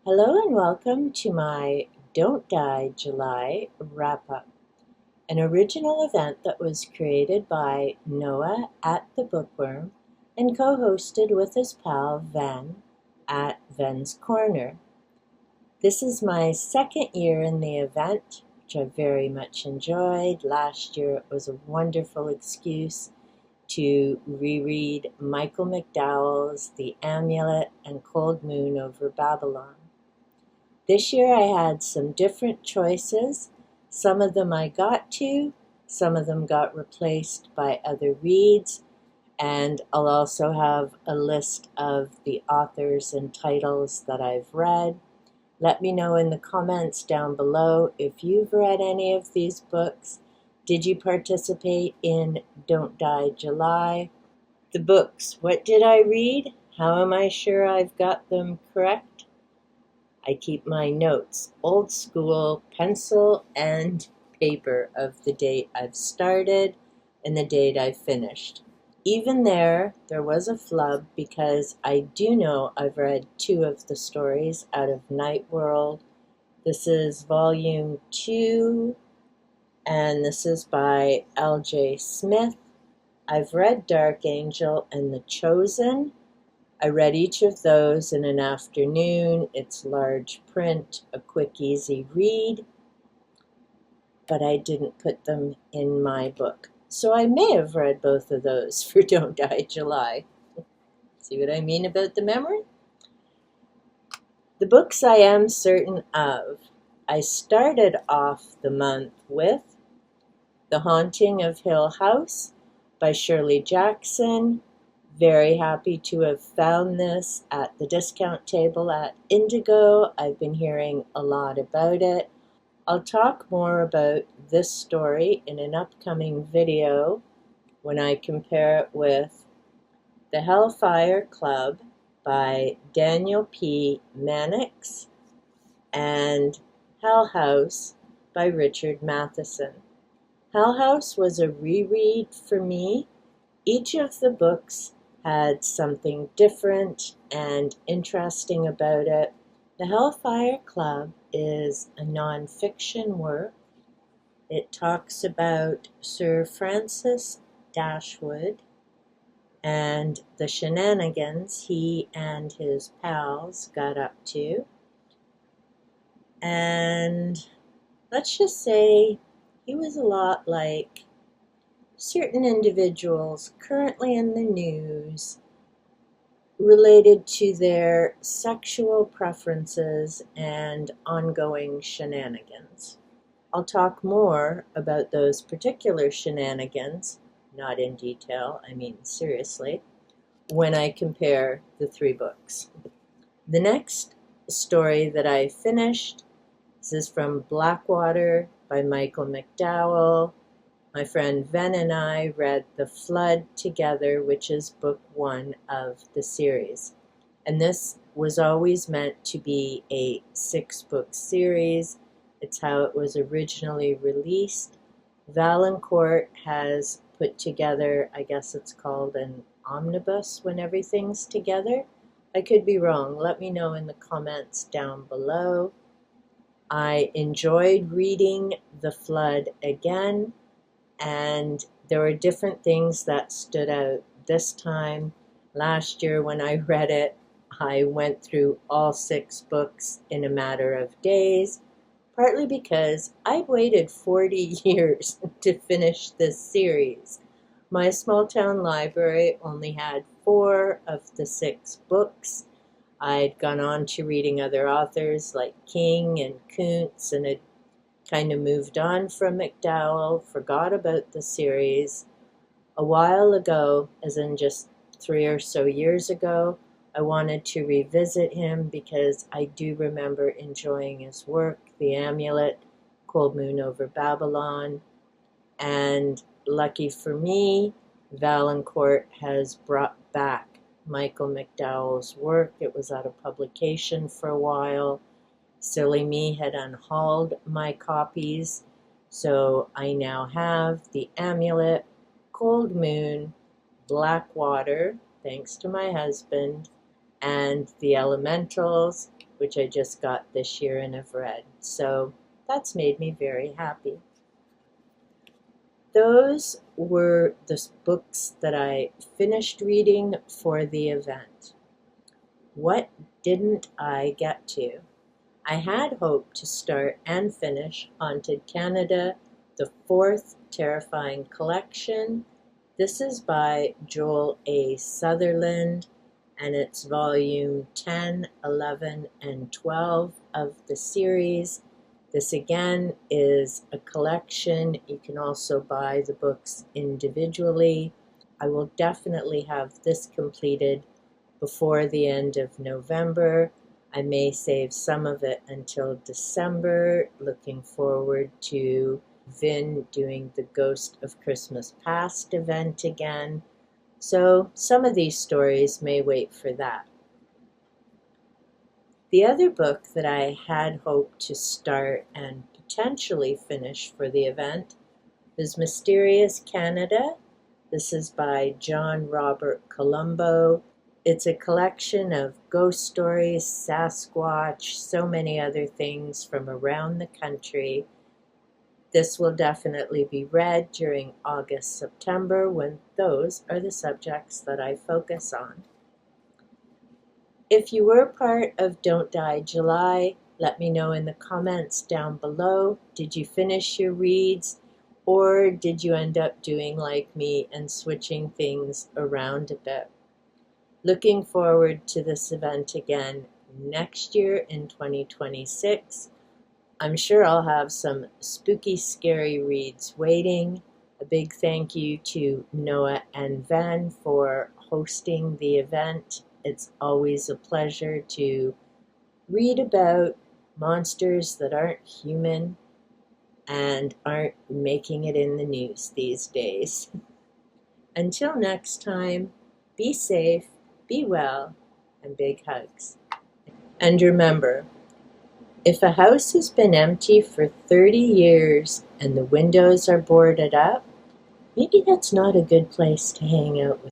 Hello and welcome to my Don't Die July wrap-up, an original event that was created by Noah at the Bookworm and co-hosted with his pal Ven at Ven's Corner. This is my second year in the event, which I very much enjoyed. Last year it was a wonderful excuse to reread Michael McDowell's The Amulet and Cold Moon over Babylon. This year I had some different choices. Some of them I got to, some of them got replaced by other reads, and I'll also have a list of the authors and titles that I've read. Let me know in the comments down below if you've read any of these books. Did you participate in Don't Die July? The books, what did I read? How am I sure I've got them correct? I keep my notes, old school, pencil and paper of the date I've started and the date I've finished. Even there was a flub because I do know I've read 2 of the stories out of Nightworld. This is volume 2 and this is by L.J. Smith. I've read Dark Angel and The Chosen. I read each of those in an afternoon. It's large print, a quick, easy read, but I didn't put them in my book. So I may have read both of those for Don't Die July. See what I mean about the memory? The books I am certain of. I started off the month with The Haunting of Hill House by Shirley Jackson. Very happy to have found this at the discount table at Indigo. I've been hearing a lot about it. I'll talk more about this story in an upcoming video when I compare it with The Hellfire Club by Daniel P. Mannix and Hell House by Richard Matheson. Hell House was a reread for me. Each of the books had something different and interesting about it. The Hellfire Club is a non-fiction work. It talks about Sir Francis Dashwood and the shenanigans he and his pals got up to. And let's just say he was a lot like certain individuals currently in the news related to their sexual preferences and ongoing shenanigans. I'll talk more about those particular shenanigans, not in detail, I mean seriously, when I compare the 3 books. The next story that I finished, this is from Blackwater by Michael McDowell. My friend Ven and I read The Flood together, which is book 1 of the series. And this was always meant to be a 6-book series. It's how it was originally released. Valancourt has put together, I guess it's called an omnibus when everything's together. I could be wrong. Let me know in the comments down below. I enjoyed reading The Flood again. And there were different things that stood out this time. Last year when I read it, I went through all 6 books in a matter of days, partly because I've waited 40 years to finish this series. My small town library only had 4 of the 6 books. I'd gone on to reading other authors like King and Kuntz and had kind of moved on from McDowell, forgot about the series. A while ago, as in just 3 or so years ago, I wanted to revisit him because I do remember enjoying his work, The Amulet, Cold Moon over Babylon, and lucky for me, Valancourt has brought back Michael McDowell's work. It was out of publication for a while. Silly me had unhauled my copies, so I now have The Amulet, Cold Moon, Blackwater, thanks to my husband, and The Elementals, which I just got this year and have read. So that's made me very happy. Those were the books that I finished reading for the event. What didn't I get to? I had hoped to start and finish Haunted Canada, the fourth Terrifying collection. This is by Joel A. Sutherland, and it's volume 10, 11, and 12 of the series. This again is a collection. You can also buy the books individually. I will definitely have this completed before the end of November. I may save some of it until December, looking forward to Vin doing the Ghost of Christmas Past event again. So some of these stories may wait for that. The other book that I had hoped to start and potentially finish for the event is Mysterious Canada. This is by John Robert Colombo. It's a collection of ghost stories, Sasquatch, so many other things from around the country. This will definitely be read during August, September, when those are the subjects that I focus on. If you were part of Don't Die July, let me know in the comments down below. Did you finish your reads, or did you end up doing like me and switching things around a bit? Looking forward to this event again next year in 2026. I'm sure I'll have some spooky, scary reads waiting. A big thank you to Noah and Van for hosting the event. It's always a pleasure to read about monsters that aren't human and aren't making it in the news these days. Until next time, be safe, be well, and big hugs. And remember, if a house has been empty for 30 years and the windows are boarded up, maybe that's not a good place to hang out with